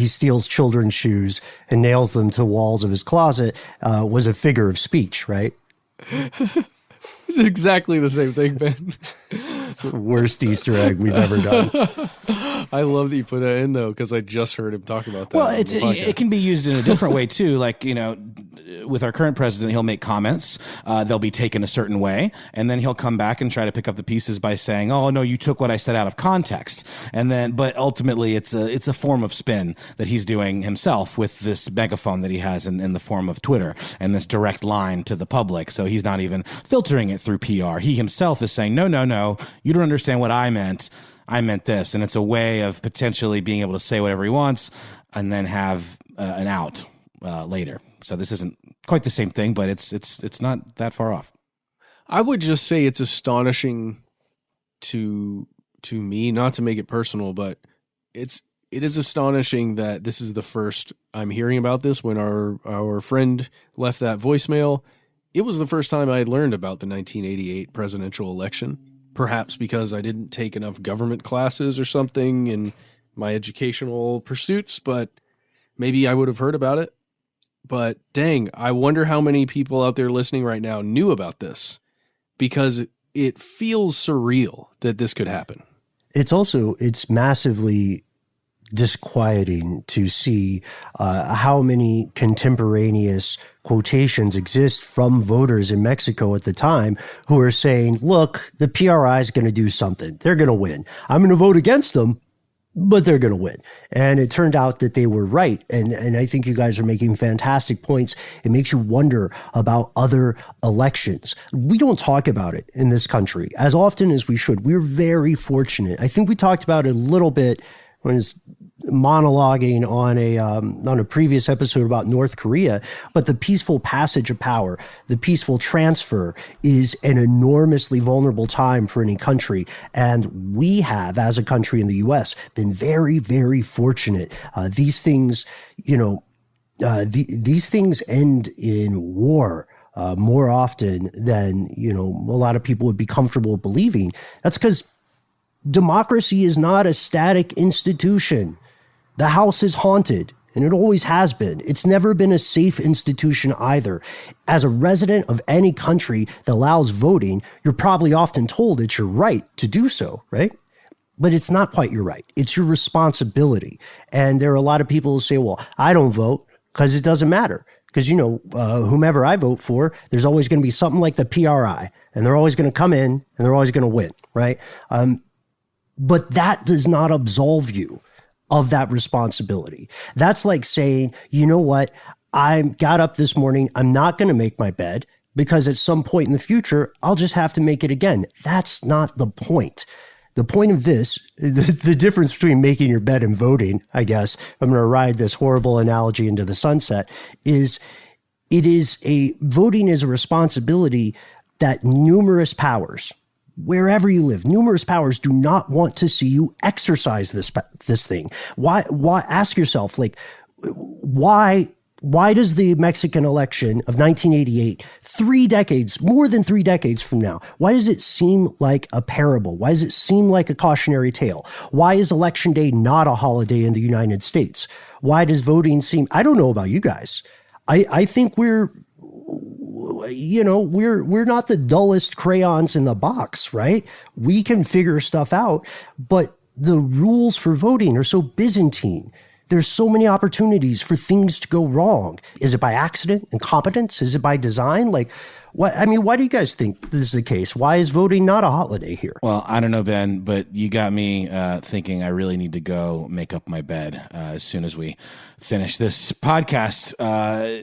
Speaker 1: steals children's shoes and nails them to walls of his closet was a figure of speech, right?
Speaker 3: It's exactly the same thing, Ben.
Speaker 1: It's the worst Easter egg we've ever done.
Speaker 3: I love that you put that in, though, because I just heard him talk about that.
Speaker 6: Well, it can be used in a different way, too. Like, with our current president, he'll make comments. They'll be taken a certain way. And then he'll come back and try to pick up the pieces by saying, "Oh, no, you took what I said out of context." But ultimately, it's a form of spin that he's doing himself with this megaphone that he has in the form of Twitter and this direct line to the public. So he's not even filtering it through PR. He himself is saying, no, you don't understand what I meant. I meant this. And it's a way of potentially being able to say whatever he wants and then have an out later. So this isn't quite the same thing, but it's not that far off.
Speaker 3: I would just say it's astonishing to me, not to make it personal, but it is astonishing that this is the first I'm hearing about this. When our friend left that voicemail, it was the first time I had learned about the 1988 presidential election. Perhaps because I didn't take enough government classes or something in my educational pursuits, but maybe I would have heard about it. But dang, I wonder how many people out there listening right now knew about this, because it feels surreal that this could happen.
Speaker 1: It's massively disquieting to see how many contemporaneous quotations exist from voters in Mexico at the time who are saying, look, the PRI is going to do something. They're going to win. I'm going to vote against them, but they're going to win. And it turned out that they were right. And I think you guys are making fantastic points. It makes you wonder about other elections. We don't talk about it in this country as often as we should. We're very fortunate. I think we talked about it a little bit when I was monologuing on a previous episode about North Korea, but the peaceful passage of power, the peaceful transfer is an enormously vulnerable time for any country. And we have, as a country in the U.S., been very, very fortunate. These things, these things end in war. More often than, a lot of people would be comfortable believing. That's because democracy is not a static institution. The house is haunted, and it always has been. It's never been a safe institution either. As a resident of any country that allows voting, you're probably often told it's your right to do so, right? But it's not quite your right. It's your responsibility. And there are a lot of people who say, well, I don't vote because it doesn't matter. Because, whomever I vote for, there's always going to be something like the PRI, and they're always going to come in, and they're always going to win, right? But that does not absolve you of that responsibility. That's like saying, you know what? I got up this morning. I'm not going to make my bed because at some point in the future, I'll just have to make it again. That's not the point. The point of this, the difference between making your bed and voting, I guess, I'm going to ride this horrible analogy into the sunset, is voting is a responsibility that numerous powers, wherever you live, numerous powers do not want to see you exercise this thing. Why ask yourself, like, why does the Mexican election of 1988, more than 3 decades from now, why does it seem like a parable? Why does it seem like a cautionary tale? Why is Election Day not a holiday in the United States? Why does voting seem, I don't know about you guys. I think we're not the dullest crayons in the box, right? We can figure stuff out, but the rules for voting are so Byzantine. There's so many opportunities for things to go wrong. Is it by accident, incompetence? Is it by design? Like, why do you guys think this is the case? Why is voting not a holiday here?
Speaker 6: Well, I don't know, Ben, but you got me thinking I really need to go make up my bed as soon as we finish this podcast,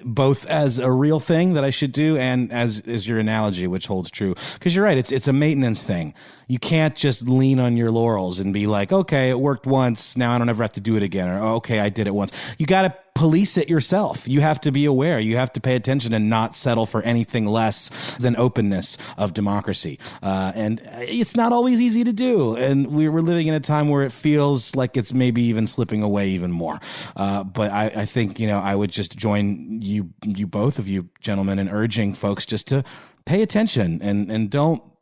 Speaker 6: both as a real thing that I should do and as your analogy, which holds true. Because you're right, it's a maintenance thing. You can't just lean on your laurels and be like, okay, it worked once, now I don't ever have to do it again. Or, okay, I did it once. You got to police it yourself. You have to be aware. You have to pay attention and not settle for anything less than openness of democracy. And it's not always easy to do. And we're living in a time where it feels like it's maybe even slipping away even more. But I think, I would just join you both of you gentlemen in urging folks just to pay attention and don't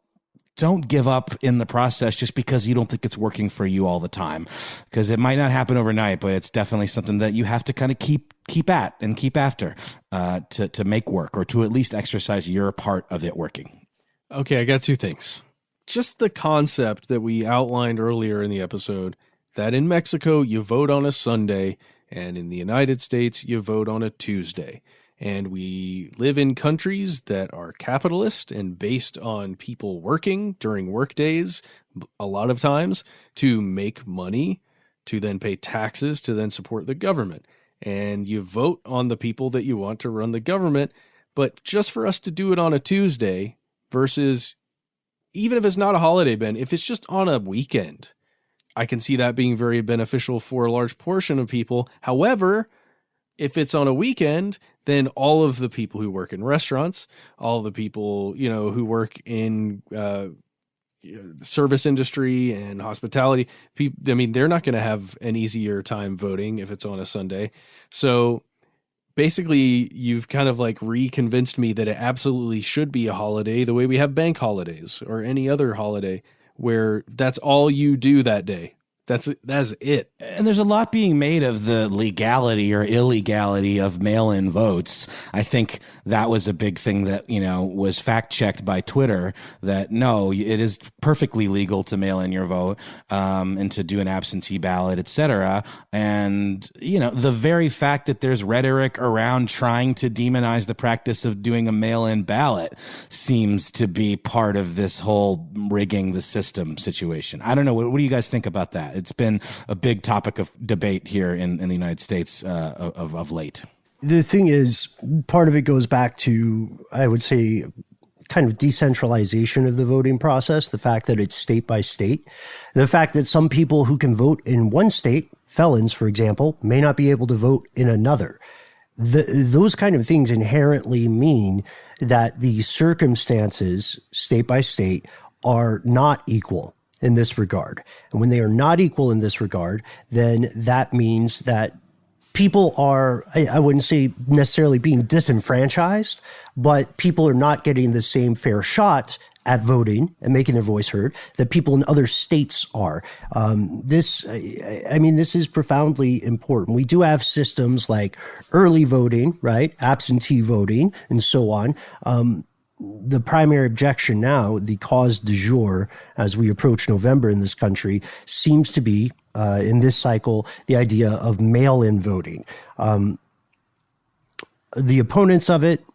Speaker 6: give up in the process just because you don't think it's working for you all the time, because it might not happen overnight, but it's definitely something that you have to kind of keep at and keep after to make work, or to at least exercise your part of it working.
Speaker 3: Okay, I got 2 things. Just the concept that we outlined earlier in the episode, that in Mexico you vote on a Sunday, and in the United States you vote on a Tuesday. And we live in countries that are capitalist and based on people working during work days a lot of times to make money, to then pay taxes, to then support the government. And you vote on the people that you want to run the government. But just for us to do it on a Tuesday versus, even if it's not a holiday, Ben, if it's just on a weekend, I can see that being very beneficial for a large portion of people. However, if it's on a weekend, then all of the people who work in restaurants, all the people, who work in service industry and hospitality, they're not going to have an easier time voting if it's on a Sunday. So basically, you've kind of like reconvinced me that it absolutely should be a holiday, the way we have bank holidays or any other holiday where that's all you do that day. That's it.
Speaker 6: And there's a lot being made of the legality or illegality of mail-in votes. I think that was a big thing that, was fact-checked by Twitter, that no, it is perfectly legal to mail in your vote, and to do an absentee ballot, et cetera. And, the very fact that there's rhetoric around trying to demonize the practice of doing a mail-in ballot seems to be part of this whole rigging the system situation. I don't know. What do you guys think about that? It's been a big topic of debate here in the United States of late.
Speaker 1: The thing is, part of it goes back to, I would say, kind of decentralization of the voting process, the fact that it's state by state, the fact that some people who can vote in one state, felons, for example, may not be able to vote in another. Those kind of things inherently mean that the circumstances, state by state, are not equal in this regard. And when they are not equal in this regard, then that means that people are, I wouldn't say necessarily being disenfranchised, but people are not getting the same fair shot at voting and making their voice heard that people in other states are. This is profoundly important. We do have systems like early voting, right? Absentee voting, and so on. The primary objection now, the cause du jour, as we approach November in this country, seems to be, in this cycle, the idea of mail-in voting. The opponents of it,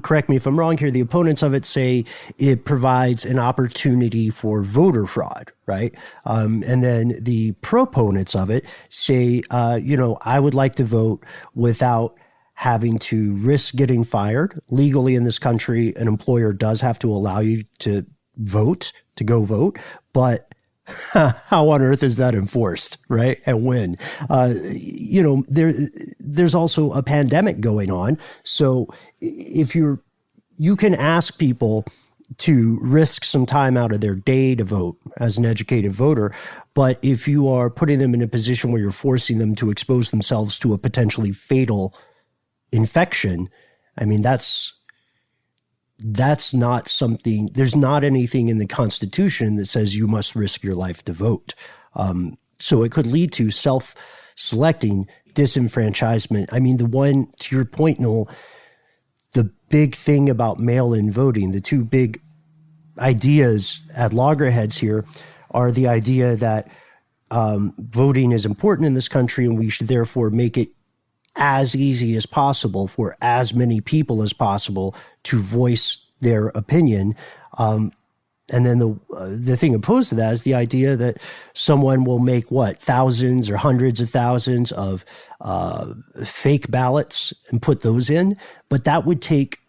Speaker 1: correct me if I'm wrong here, the opponents of it say it provides an opportunity for voter fraud, right? And then the proponents of it say, I would like to vote without having to risk getting fired. Legally in this country, an employer does have to allow you to vote, to go vote, but how on earth is that enforced, right? And when? There's also a pandemic going on. So if you can ask people to risk some time out of their day to vote as an educated voter, but if you are putting them in a position where you're forcing them to expose themselves to a potentially fatal infection, I mean, that's not something, there's not anything in the Constitution that says you must risk your life to vote. So it could lead to self-selecting disenfranchisement. I mean, to your point, Noel, the big thing about mail-in voting, the two big ideas at loggerheads here are the idea that voting is important in this country and we should therefore make it as easy as possible for as many people as possible to voice their opinion. And then the thing opposed to that is the idea that someone will make thousands or hundreds of thousands of fake ballots and put those in. But that would take,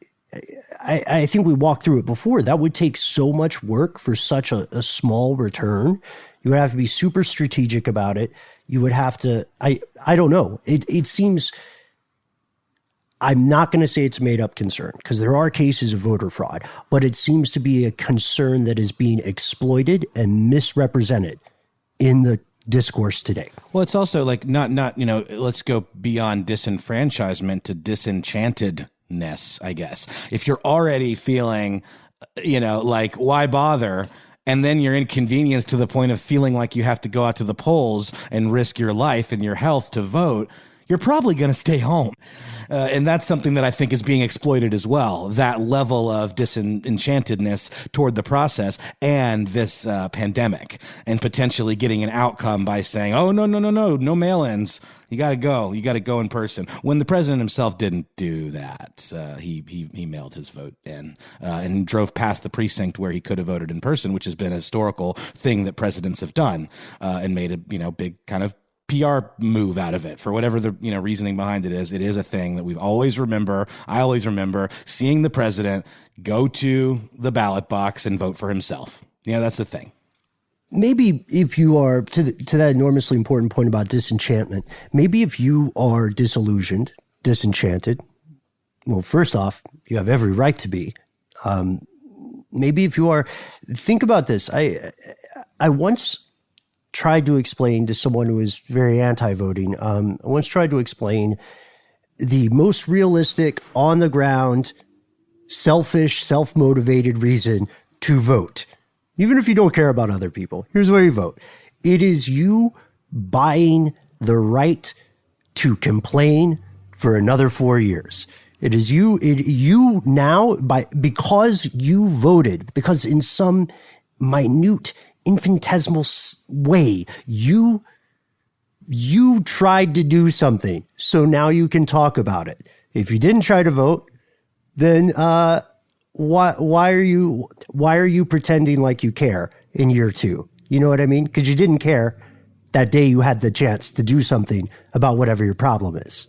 Speaker 1: I think we walked through it before, that would take so much work for such a small return. You would have to be super strategic about it. You would have to, I don't know. It seems, I'm not going to say it's a made up concern because there are cases of voter fraud, but it seems to be a concern that is being exploited and misrepresented in the discourse today. Well,
Speaker 6: it's also like not, let's go beyond disenfranchisement to disenchantedness, I guess. If you're already feeling, like, why bother? And then you're inconvenienced to the point of feeling like you have to go out to the polls and risk your life and your health to vote, you're probably going to stay home. And that's something that I think is being exploited as well, that level of disenchantedness toward the process and this pandemic, and potentially getting an outcome by saying, oh, no mail-ins. You got to go in person. When the president himself didn't do that, he mailed his vote in and drove past the precinct where he could have voted in person, which has been a historical thing that presidents have done, and made a big kind of PR move out of it for whatever the reasoning behind it is. It is a thing that I always remember seeing the president go to the ballot box and vote for himself. That's the thing.
Speaker 1: Maybe if you are, to that enormously important point about disenchantment, maybe if you are disillusioned, disenchanted, well, first off, you have every right to be. Maybe if you are, think about this. I once tried to explain to someone who was very anti-voting, I once tried to explain the most realistic, on-the-ground, selfish, self-motivated reason to vote. Even if you don't care about other people, here's why you vote. It is you buying the right to complain for another 4 years. It is you now, because you voted, because in some minute, infinitesimal way, you tried to do something, so now you can talk about it. If you didn't try to vote, then why are you pretending like you care in year two? You know what I mean? Because you didn't care that day you had the chance to do something about whatever your problem is,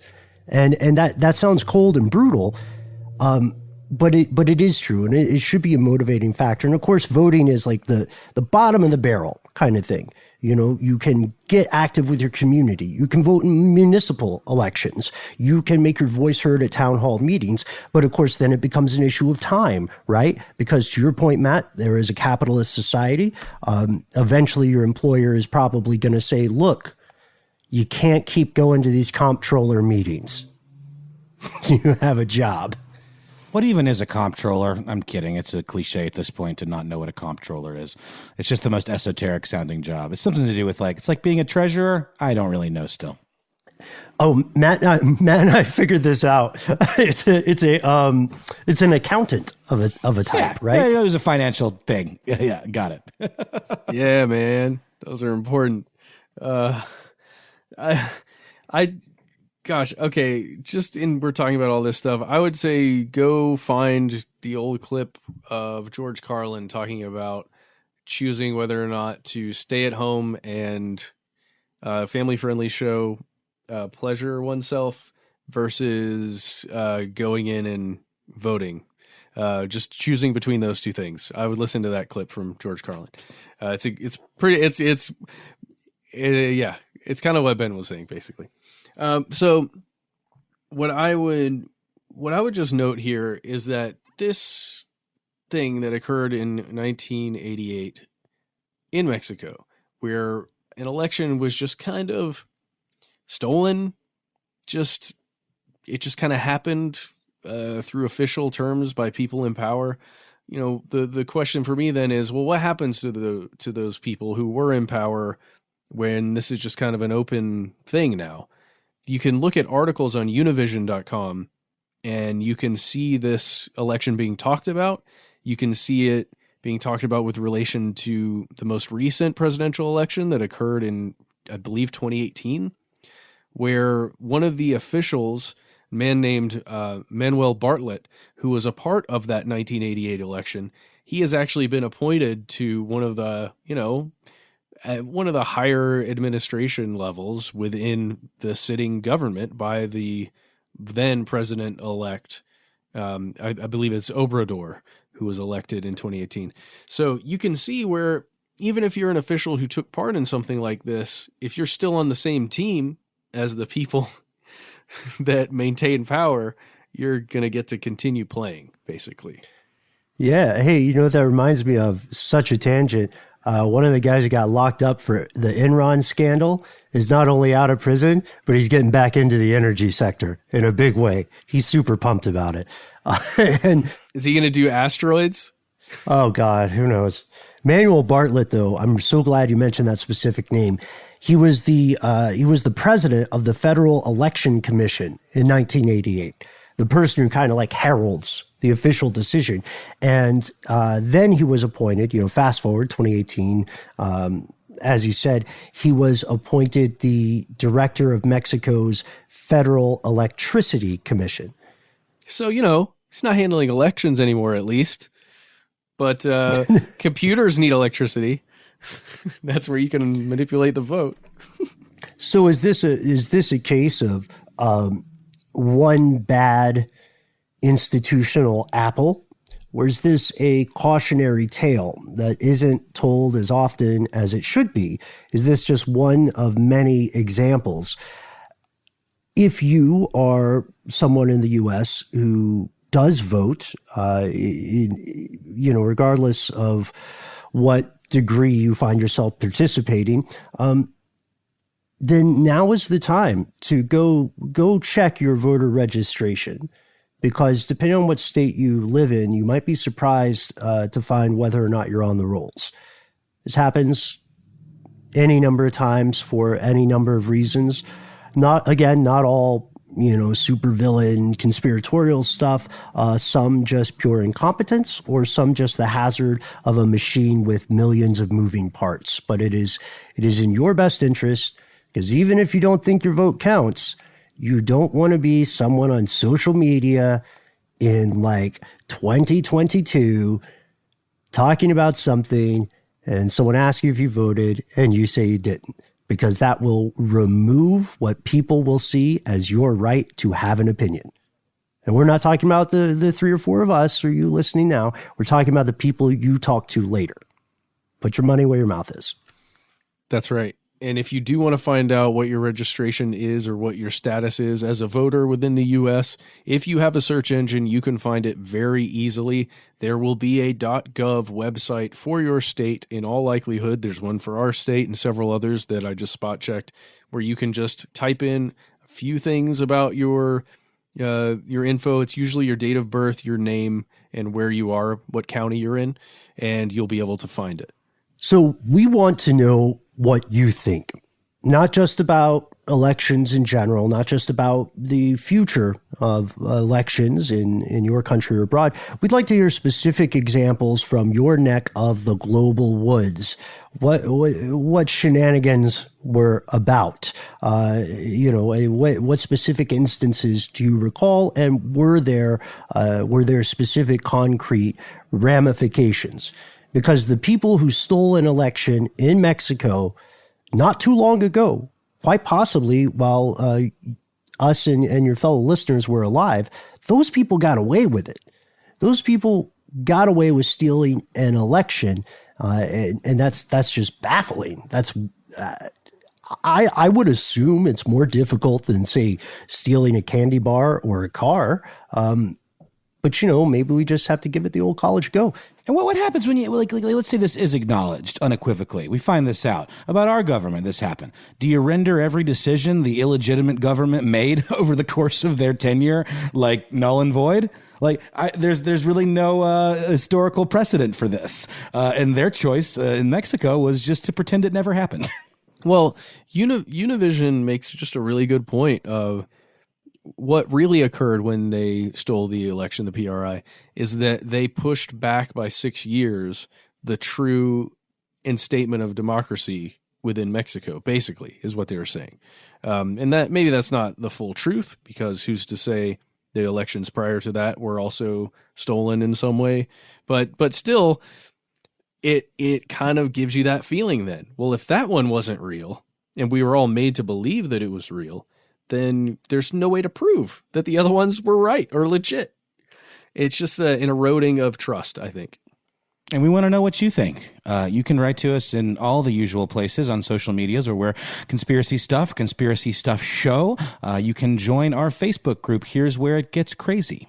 Speaker 1: and that sounds cold and brutal. But it is true, and it should be a motivating factor. And of course, voting is like the bottom of the barrel kind of thing. You can get active with your community. You can vote in municipal elections. You can make your voice heard at town hall meetings. But of course, then it becomes an issue of time, right? Because to your point, Matt, there is a capitalist society. Eventually, your employer is probably going to say, look, you can't keep going to these comptroller meetings. You have a job.
Speaker 6: What even is a comptroller? I'm kidding. It's a cliche at this point to not know what a comptroller is. It's just the most esoteric sounding job. It's something to do with it's like being a treasurer. I don't really know still.
Speaker 1: Oh, Matt and I figured this out. It's an accountant of a type, right?
Speaker 6: Yeah, it was a financial thing. Yeah, got it.
Speaker 3: Yeah, man. Those are important. Gosh, okay, we're talking about all this stuff. I would say go find the old clip of George Carlin talking about choosing whether or not to stay at home and family-friendly show, pleasure oneself versus going in and voting. Just choosing between those two things. I would listen to that clip from George Carlin. It's kind of what Ben was saying, basically. So what I would just note here is that this thing that occurred in 1988 in Mexico, where an election was just kind of stolen, it just kind of happened through official terms by people in power. You know, the question for me then is, well, what happens to those people who were in power when this is just kind of an open thing now? You can look at articles on univision.com and you can see this election being talked about. You can see it being talked about with relation to the most recent presidential election that occurred in, I believe, 2018, where one of the officials, a man named Manuel Bartlett, who was a part of that 1988 election, he has actually been appointed to one of the higher administration levels within the sitting government by the then president-elect, I believe it's Obrador, who was elected in 2018. So you can see where even if you're an official who took part in something like this, if you're still on the same team as the people that maintain power, you're going to get to continue playing, basically.
Speaker 1: Yeah. Hey, you know what that reminds me of? Such a tangent. One of the guys who got locked up for the Enron scandal is not only out of prison, but he's getting back into the energy sector in a big way. He's super pumped about it. And
Speaker 3: is he going to do asteroids?
Speaker 1: Oh God, who knows? Manuel Bartlett, though, I'm so glad you mentioned that specific name. He was the president of the Federal Election Commission in 1988. The person who kind of like heralds the official decision. And then he was appointed, fast forward 2018, as you said, he was appointed the director of Mexico's Federal Electricity Commission.
Speaker 3: So, he's not handling elections anymore, at least. But computers need electricity. That's where you can manipulate the vote.
Speaker 1: So is this a case of one bad institutional apple, or is this a cautionary tale that isn't told as often as it should be? Is this just one of many examples? If you are someone in the U.S. who does vote, regardless of what degree you find yourself participating, then now is the time to go check your voter registration, because depending on what state you live in, you might be surprised to find whether or not you're on the rolls. This happens any number of times for any number of reasons. Not all supervillain conspiratorial stuff, some just pure incompetence, or some just the hazard of a machine with millions of moving parts. But it is in your best interest, because even if you don't think your vote counts, you don't want to be someone on social media in like 2022 talking about something and someone asks you if you voted and you say you didn't, because that will remove what people will see as your right to have an opinion. And we're not talking about the three or four of us or you listening now. We're talking about the people you talk to later. Put your money where your mouth is.
Speaker 3: That's right. And if you do want to find out what your registration is or what your status is as a voter within the U.S., if you have a search engine, you can find it very easily. There will be a .gov website for your state in all likelihood. There's one for our state and several others that I just spot checked, where you can just type in a few things about your info. It's usually your date of birth, your name, and where you are, what county you're in, and you'll be able to find it.
Speaker 1: So we want to know what you think, not just about elections in general, not just about the future of elections in your country or abroad. We'd like to hear specific examples from your neck of the global woods. What shenanigans were about? What specific instances do you recall, and were there specific concrete ramifications? Because the people who stole an election in Mexico not too long ago, quite possibly while us and your fellow listeners were alive, those people got away with it. Those people got away with stealing an election, and that's just baffling. That's I would assume it's more difficult than, say, stealing a candy bar or a car. But, maybe we just have to give it the old college go.
Speaker 6: And what happens when you, like, let's say this is acknowledged unequivocally. We find this out about our government. This happened. Do you render every decision the illegitimate government made over the course of their tenure, like, null and void? Like, there's really no historical precedent for this. And their choice in Mexico was just to pretend it never happened.
Speaker 3: Well, Univision makes just a really good point of what really occurred when they stole the election, the PRI, is that they pushed back by 6 years the true instatement of democracy within Mexico, basically, is what they were saying. And that maybe that's not the full truth, because who's to say the elections prior to that were also stolen in some way. But still, it kind of gives you that feeling then. Well, if that one wasn't real, and we were all made to believe that it was real, then there's no way to prove that the other ones were right or legit. It's just an eroding of trust, I think.
Speaker 6: And we want to know what you think. You can write to us in all the usual places on social medias, or we're Conspiracy Stuff Show. You can join our Facebook group. Here's where it gets crazy.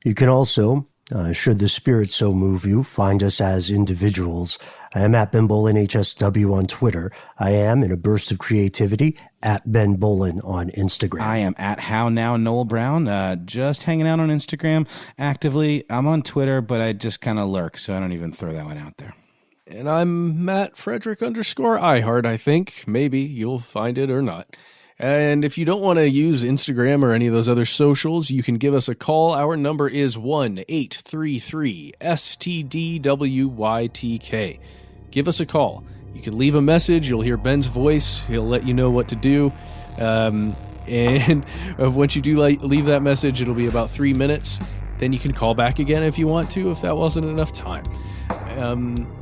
Speaker 1: You can also, should the spirit so move you, find us as individuals. I am at Ben Bolin HSW on Twitter. I am, in a burst of creativity, at Ben Bolin on Instagram.
Speaker 6: I am at How Now Noel Brown, just hanging out on Instagram actively. I'm on Twitter, but I just kind of lurk, so I don't even throw that one out there.
Speaker 3: And I'm Matt Frederick _iHeart, I think. Maybe you'll find it or not. And if you don't want to use Instagram or any of those other socials, you can give us a call. Our number is 1-833-STDWYTK. Give us a call. You can leave a message. You'll hear Ben's voice. He'll let you know what to do. And once you do leave that message, it'll be about 3 minutes. Then you can call back again if you want to, if that wasn't enough time.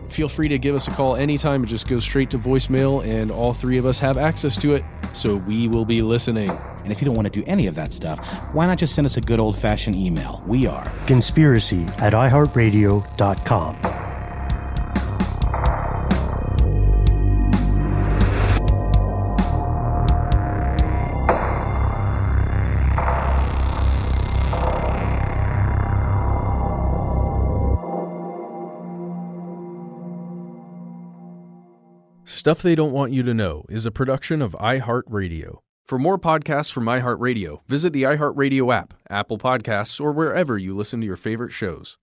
Speaker 3: Feel free to give us a call anytime. It just goes straight to voicemail, and all three of us have access to it, so we will be listening.
Speaker 6: And if you don't want to do any of that stuff, why not just send us a good old-fashioned email? We are
Speaker 1: conspiracy@iheartradio.com.
Speaker 3: Stuff They Don't Want You to Know is a production of iHeartRadio. For more podcasts from iHeartRadio, visit the iHeartRadio app, Apple Podcasts, or wherever you listen to your favorite shows.